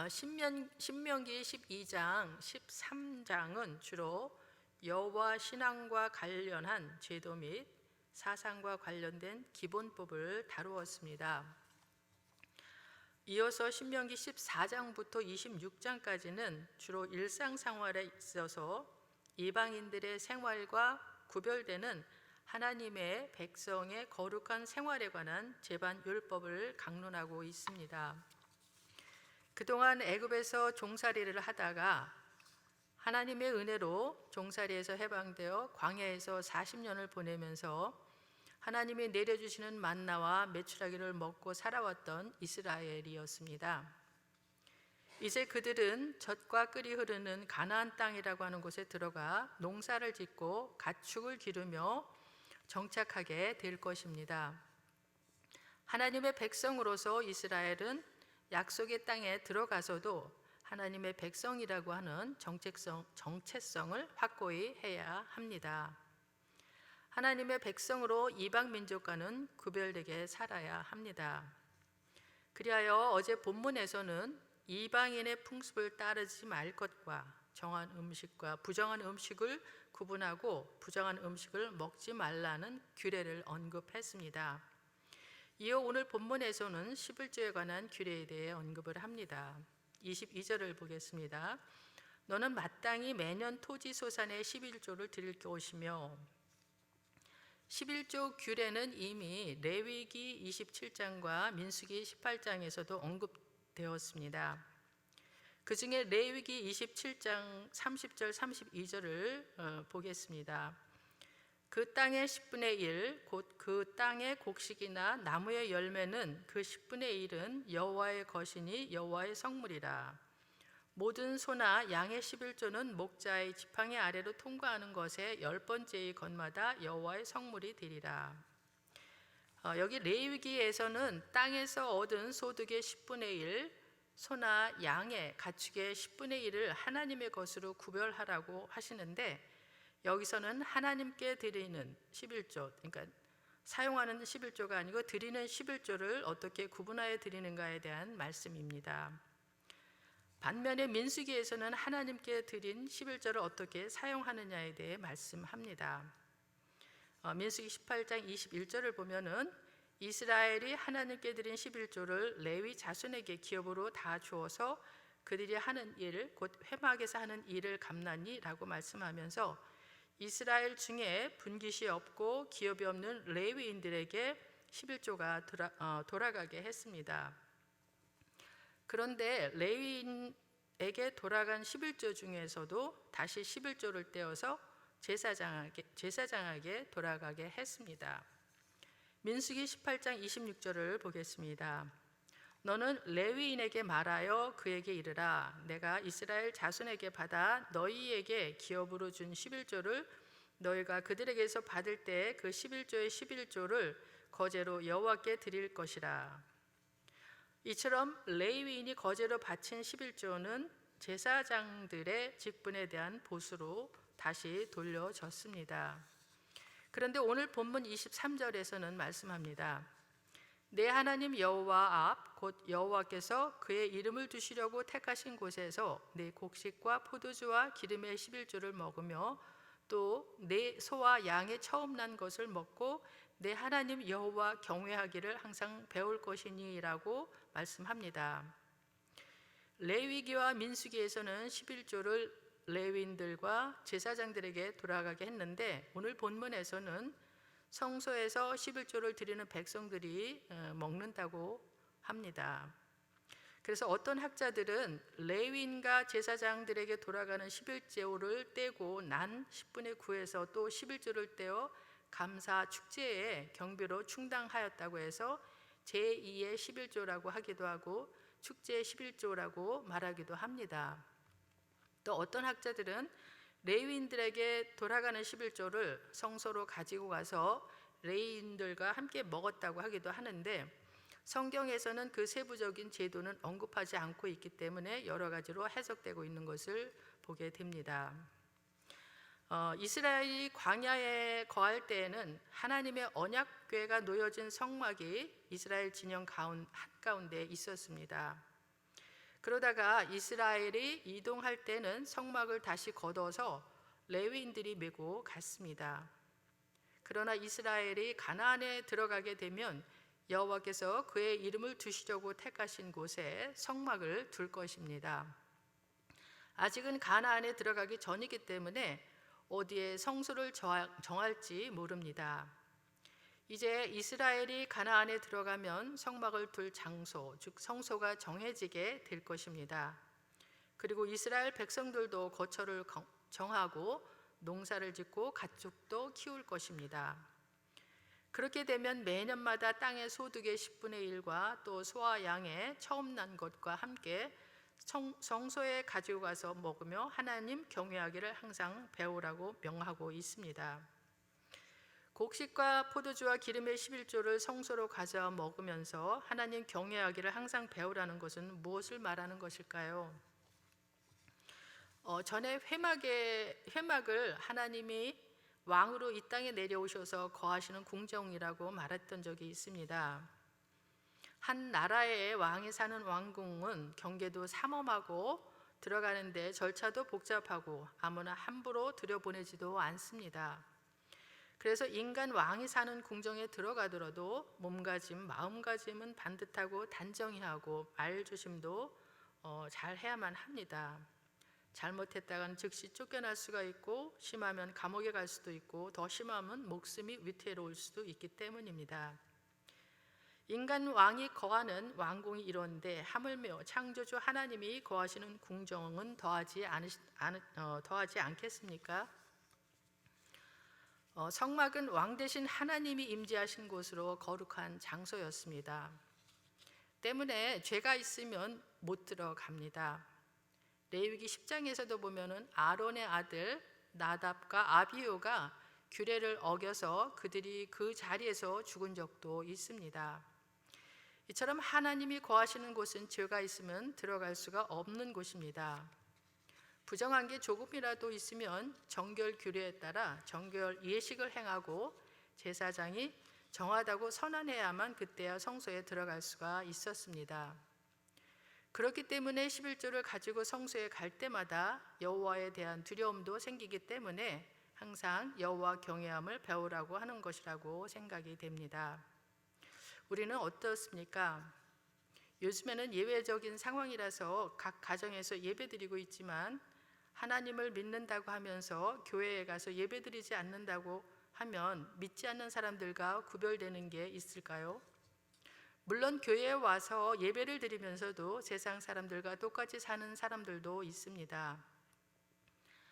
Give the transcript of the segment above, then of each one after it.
신명기 12장, 13장은 주로 여호와 신앙과 관련한 제도 및 사상과 관련된 기본법을 다루었습니다. 이어서 신명기 14장부터 26장까지는 주로 일상생활에 있어서 이방인들의 생활과 구별되는 하나님의 백성의 거룩한 생활에 관한 제반 율법을 강론하고 있습니다. 그동안 애굽에서 종살이를 하다가 하나님의 은혜로 종살이에서 해방되어 광야에서 40년을 보내면서 하나님이 내려주시는 만나와 메추라기를 먹고 살아왔던 이스라엘이었습니다. 이제 그들은 젖과 꿀이 흐르는 가나안 땅이라고 하는 곳에 들어가 농사를 짓고 가축을 기르며 정착하게 될 것입니다. 하나님의 백성으로서 이스라엘은 약속의 땅에 들어가서도 하나님의 백성이라고 하는 정체성을 확고히 해야 합니다. 하나님의 백성으로 이방 민족과는 구별되게 살아야 합니다. 그리하여 어제 본문에서는 이방인의 풍습을 따르지 말 것과 정한 음식과 부정한 음식을 구분하고 부정한 음식을 먹지 말라는 규례를 언급했습니다. 이어 오늘 본문에서는 11조에 관한 규례에 대해 언급을 합니다. 22절을 보겠습니다. 너는 마땅히 매년 토지 소산의 11조를 드릴 것이며, 11조 규례는 이미 레위기 27장과 민수기 18장에서도 언급되었습니다. 그 중에 레위기 27장 30절 32절을 보겠습니다. 그 땅의 10분의 1, 곧 그 땅의 곡식이나 나무의 열매는 그 10분의 1은 여호와의 것이니 여호와의 성물이라. 모든 소나 양의 11조는 목자의 지팡이 아래로 통과하는 것에 10번째의 것마다 여호와의 성물이 되리라. 여기 레위기에서는 땅에서 얻은 소득의 10분의 1, 소나 양의 가축의 10분의 1을 하나님의 것으로 구별하라고 하시는데, 여기서는 하나님께 드리는 11조, 그러니까 사용하는 11조가 아니고 드리는 11조를 어떻게 구분하여 드리는가에 대한 말씀입니다. 반면에 민수기에서는 하나님께 드린 11조를 어떻게 사용하느냐에 대해 말씀합니다. 민수기 18장 21절을 보면은 이스라엘이 하나님께 드린 11조를 레위 자손에게 기업으로 다 주어서 그들이 하는 일, 곧 회막에서 하는 일을 갚나니 라고 말씀하면서 이스라엘 중에 분깃이 없고 기업이 없는 레위인들에게 11조가 돌아가게 했습니다. 그런데 레위인에게 돌아간 11조 중에서도 다시 11조를 떼어서 제사장에게 돌아가게 했습니다. 민수기 18장 26절을 보겠습니다. 너는 레위인에게 말하여 그에게 이르라. 내가 이스라엘 자손에게 받아 너희에게 기업으로 준 11조를 너희가 그들에게서 받을 때 그 11조의 11조를 거제로 여호와께 드릴 것이라. 이처럼 레위인이 거제로 바친 11조는 제사장들의 직분에 대한 보수로 다시 돌려졌습니다. 그런데 오늘 본문 23절에서는 말씀합니다. 내 하나님 여호와 앞 곧 여호와께서 그의 이름을 두시려고 택하신 곳에서 내 곡식과 포도주와 기름의 11조를 먹으며 또 내 소와 양의 처음 난 것을 먹고 내 하나님 여호와 경외하기를 항상 배울 것이니라고 말씀합니다. 레위기와 민수기에서는 11조를 레위인들과 제사장들에게 돌아가게 했는데, 오늘 본문에서는 성소에서 11조를 드리는 백성들이 먹는다고 합니다. 그래서 어떤 학자들은 레위인과 제사장들에게 돌아가는 11조를 떼고 난 10분의 9에서 또 11조를 떼어 감사 축제의 경비로 충당하였다고 해서 제2의 11조라고 하기도 하고 축제의 11조라고 말하기도 합니다. 또 어떤 학자들은 레위인들에게 돌아가는 11조를 성소로 가지고 가서 레위인들과 함께 먹었다고 하기도 하는데, 성경에서는 그 세부적인 제도는 언급하지 않고 있기 때문에 여러 가지로 해석되고 있는 것을 보게 됩니다. 이스라엘이 광야에 거할 때에는 하나님의 언약궤가 놓여진 성막이 이스라엘 진영 한가운데 있었습니다. 그러다가 이스라엘이 이동할 때는 성막을 다시 걷어서 레위인들이 메고 갔습니다. 그러나 이스라엘이 가나안에 들어가게 되면 여호와께서 그의 이름을 두시려고 택하신 곳에 성막을 둘 것입니다. 아직은 가나안에 들어가기 전이기 때문에 어디에 성소를 정할지 모릅니다. 이제 이스라엘이 가나안에 들어가면 성막을 둘 장소, 즉 성소가 정해지게 될 것입니다. 그리고 이스라엘 백성들도 거처를 정하고 농사를 짓고 가축도 키울 것입니다. 그렇게 되면 매년마다 땅의 소득의 10분의 1과 또 소와 양의 처음 난 것과 함께 성소에 가지고 가서 먹으며 하나님 경외하기를 항상 배우라고 명하고 있습니다. 곡식과 포도주와 기름의 11조를 성소로 가져와 먹으면서 하나님 경외하기를 항상 배우라는 것은 무엇을 말하는 것일까요? 전에 회막을 하나님이 왕으로 이 땅에 내려오셔서 거하시는 궁정이라고 말했던 적이 있습니다. 한 나라의 왕이 사는 왕궁은 경계도 삼엄하고 들어가는데 절차도 복잡하고 아무나 함부로 들여보내지도 않습니다. 그래서 인간 왕이 사는 궁정에 들어가더라도 몸가짐, 마음가짐은 반듯하고 단정히하고 말조심도 잘 해야만 합니다. 잘못했다간 즉시 쫓겨날 수가 있고 심하면 감옥에 갈 수도 있고 더 심하면 목숨이 위태로울 수도 있기 때문입니다. 인간 왕이 거하는 왕궁이 이런데 하물며 창조주 하나님이 거하시는 궁정은 더하지 않겠습니까? 성막은 왕 대신 하나님이 임재하신 곳으로 거룩한 장소였습니다. 때문에 죄가 있으면 못 들어갑니다. 레위기 10장에서도 보면은 아론의 아들 나답과 아비후가 규례를 어겨서 그들이 그 자리에서 죽은 적도 있습니다. 이처럼 하나님이 거하시는 곳은 죄가 있으면 들어갈 수가 없는 곳입니다. 부정한 게 조금이라도 있으면 정결 규례에 따라 정결 예식을 행하고 제사장이 정하다고 선언해야만 그때야 성소에 들어갈 수가 있었습니다. 그렇기 때문에 11조를 가지고 성소에 갈 때마다 여호와에 대한 두려움도 생기기 때문에 항상 여호와 경외함을 배우라고 하는 것이라고 생각이 됩니다. 우리는 어떻습니까? 요즘에는 예외적인 상황이라서 각 가정에서 예배드리고 있지만 하나님을 믿는다고 하면서 교회에 가서 예배드리지 않는다고 하면 믿지 않는 사람들과 구별되는 게 있을까요? 물론 교회에 와서 예배를 드리면서도 세상 사람들과 똑같이 사는 사람들도 있습니다.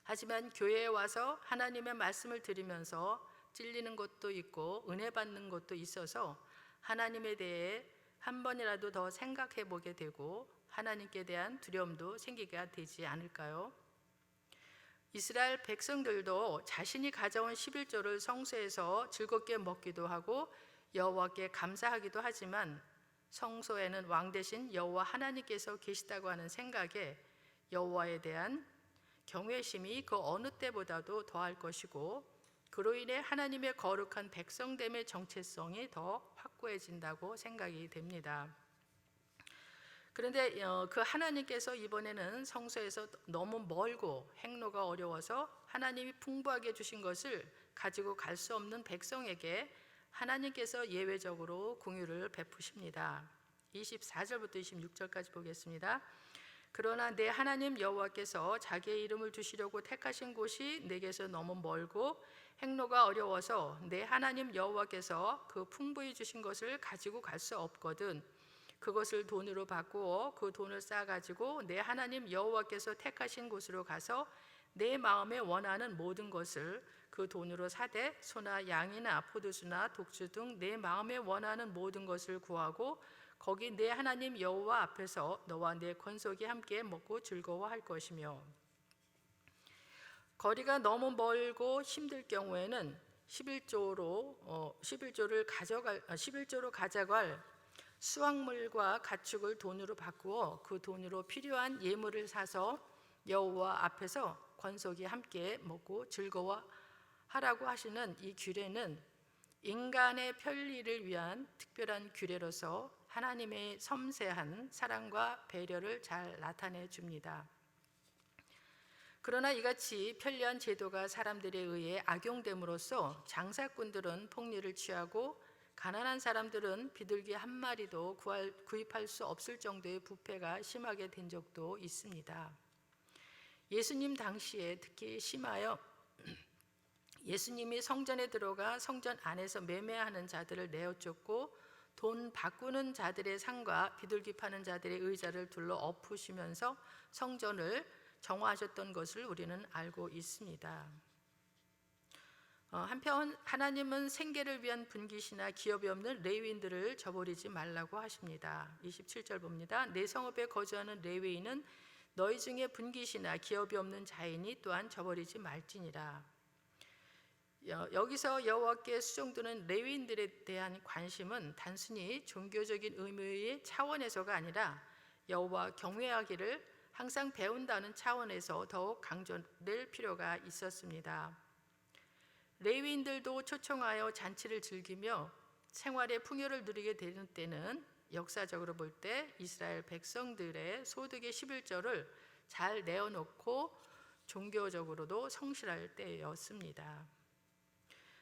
하지만 교회에 와서 하나님의 말씀을 들으면서 찔리는 것도 있고 은혜 받는 것도 있어서 하나님에 대해 한 번이라도 더 생각해 보게 되고 하나님께 대한 두려움도 생기게 되지 않을까요? 이스라엘 백성들도 자신이 가져온 11조를 성소에서 즐겁게 먹기도 하고 여호와께 감사하기도 하지만 성소에는 왕 대신 여호와 하나님께서 계시다고 하는 생각에 여호와에 대한 경외심이 그 어느 때보다도 더할 것이고 그로 인해 하나님의 거룩한 백성됨의 정체성이 더 확고해진다고 생각이 됩니다. 그런데 그 하나님께서 이번에는 성소에서 너무 멀고 행로가 어려워서 하나님이 풍부하게 주신 것을 가지고 갈 수 없는 백성에게 하나님께서 예외적으로 공유를 베푸십니다. 24절부터 26절까지 보겠습니다. 그러나 내 하나님 여호와께서 자기의 이름을 두시려고 택하신 곳이 내게서 너무 멀고 행로가 어려워서 내 하나님 여호와께서 그 풍부히 주신 것을 가지고 갈 수 없거든 그것을 돈으로 바꾸어 그 돈을 싸가지고 내 하나님 여호와께서 택하신 곳으로 가서 내 마음에 원하는 모든 것을 그 돈으로 사되 소나 양이나 포도주나 독주 등 내 마음에 원하는 모든 것을 구하고 거기 내 하나님 여호와 앞에서 너와 내 권속이 함께 먹고 즐거워할 것이며 거리가 너무 멀고 힘들 경우에는 11조로 가져갈 수확물과 가축을 돈으로 바꾸어 그 돈으로 필요한 예물을 사서 여호와 앞에서 권속이 함께 먹고 즐거워하라고 하시는 이 규례는 인간의 편리를 위한 특별한 규례로서 하나님의 섬세한 사랑과 배려를 잘 나타내 줍니다. 그러나 이같이 편리한 제도가 사람들에 의해 악용됨으로써 장사꾼들은 폭리를 취하고 가난한 사람들은 비둘기 한 마리도 구입할 수 없을 정도의 부패가 심하게 된 적도 있습니다. 예수님 당시에 특히 심하여 예수님이 성전에 들어가 성전 안에서 매매하는 자들을 내어쫓고 돈 바꾸는 자들의 상과 비둘기 파는 자들의 의자를 둘러 엎으시면서 성전을 정화하셨던 것을 우리는 알고 있습니다. 한편 하나님은 생계를 위한 분깃이나 기업이 없는 레위인들을 저버리지 말라고 하십니다. 27절 봅니다. 내 성읍에 거주하는 레위인은 너희 중에 분깃이나 기업이 없는 자이니 또한 저버리지 말지니라. 여기서 여호와께 수종드는 레위인들에 대한 관심은 단순히 종교적인 의무의 차원에서가 아니라 여호와 경외하기를 항상 배운다는 차원에서 더욱 강조될 필요가 있었습니다. 레위인들도 초청하여 잔치를 즐기며 생활의 풍요를 누리게 되는 때는 역사적으로 볼 때 이스라엘 백성들의 소득의 11조를 잘 내어놓고 종교적으로도 성실할 때였습니다.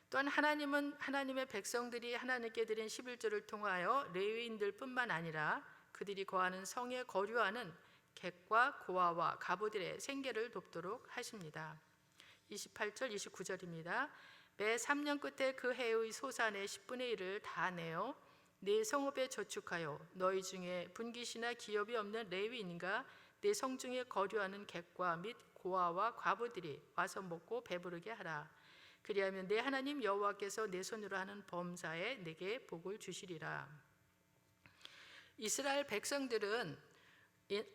또한 하나님은 하나님의 백성들이 하나님께 드린 11조를 통하여 레위인들뿐만 아니라 그들이 거하는 성에 거류하는 객과 고아와 과부들의 생계를 돕도록 하십니다. 28절 29절입니다. 매 3년 끝에 그 해의 소산의 10분의 1을 다 내어 네 성읍에 저축하여 너희 중에 분깃이나 기업이 없는 레위인과 네 성중에 거류하는 객과 및 고아와 과부들이 와서 먹고 배부르게 하라. 그리하면 내 하나님 여호와께서 내 손으로 하는 범사에 내게 복을 주시리라. 이스라엘 백성들은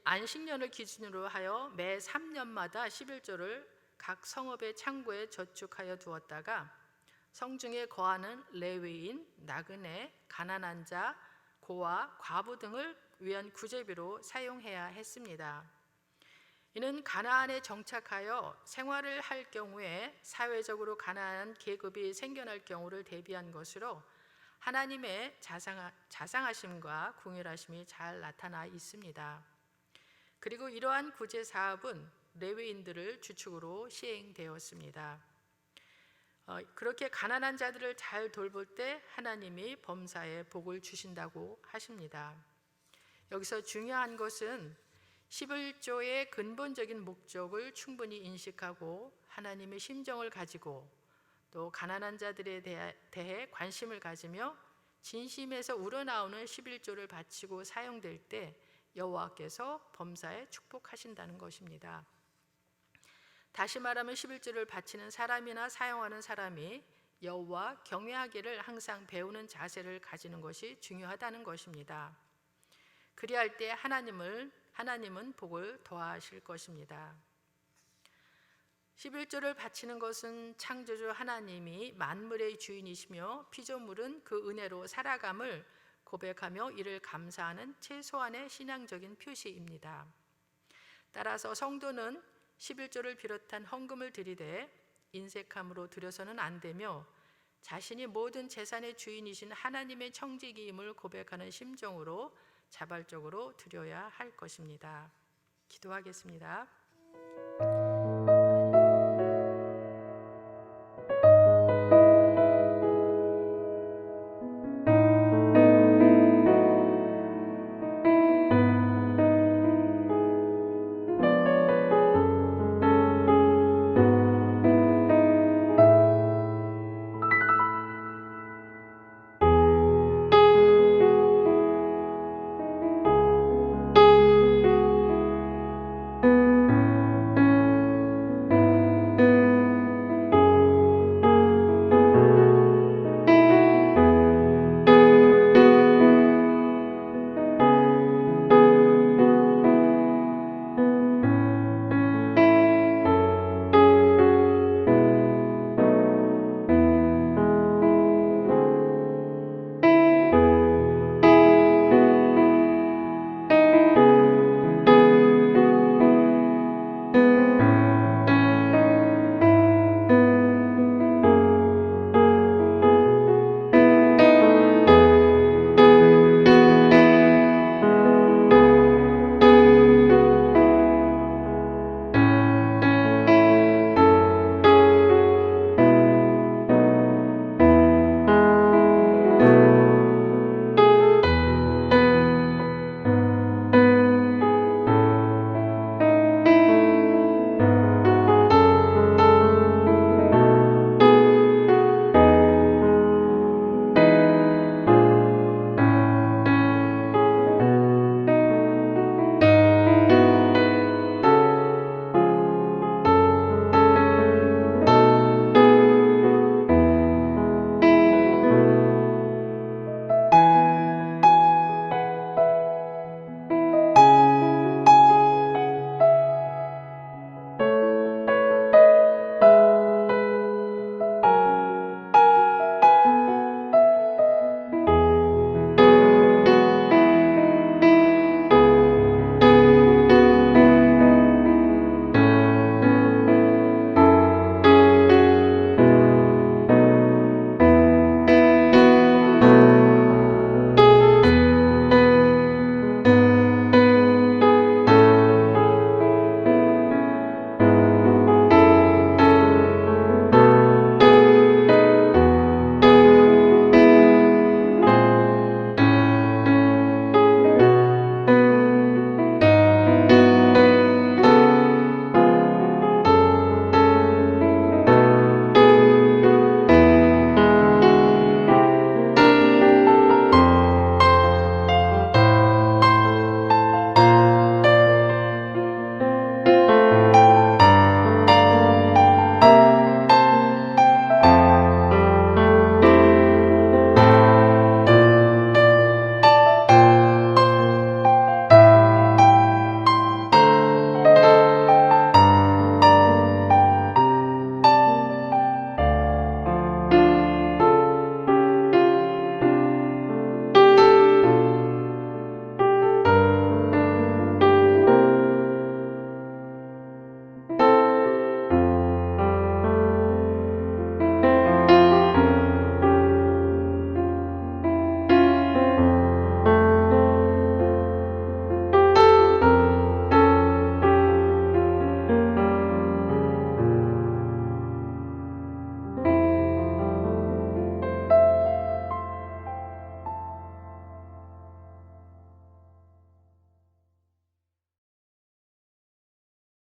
안식년을 기준으로 하여 매 3년마다 11조를 각 성읍의 창고에 저축하여 두었다가 성중에 거하는 레위인, 나그네, 가난한 자, 고아, 과부 등을 위한 구제비로 사용해야 했습니다. 이는 가나안에 정착하여 생활을 할 경우에 사회적으로 가난한 계급이 생겨날 경우를 대비한 것으로 하나님의 자상하심과 궁휼하심이 잘 나타나 있습니다. 그리고 이러한 구제 사업은 레위인들을 주축으로 시행되었습니다. 그렇게 가난한 자들을 잘 돌볼 때 하나님이 범사에 복을 주신다고 하십니다. 여기서 중요한 것은 11조의 근본적인 목적을 충분히 인식하고 하나님의 심정을 가지고 또 가난한 자들에 대해 관심을 가지며 진심에서 우러나오는 11조를 바치고 사용될 때 여호와께서 범사에 축복하신다는 것입니다. 다시 말하면 11조를 바치는 사람이나 사용하는 사람이 여호와 경외하기를 항상 배우는 자세를 가지는 것이 중요하다는 것입니다. 그리할 때 하나님은 복을 더하실 것입니다. 11조를 바치는 것은 창조주 하나님이 만물의 주인이시며 피조물은 그 은혜로 살아감을 고백하며 이를 감사하는 최소한의 신앙적인 표시입니다. 따라서 성도는 11조를 비롯한 헌금을 드리되 인색함으로 드려서는 안 되며 자신이 모든 재산의 주인이신 하나님의 청지기임을 고백하는 심정으로 자발적으로 드려야 할 것입니다. 기도하겠습니다.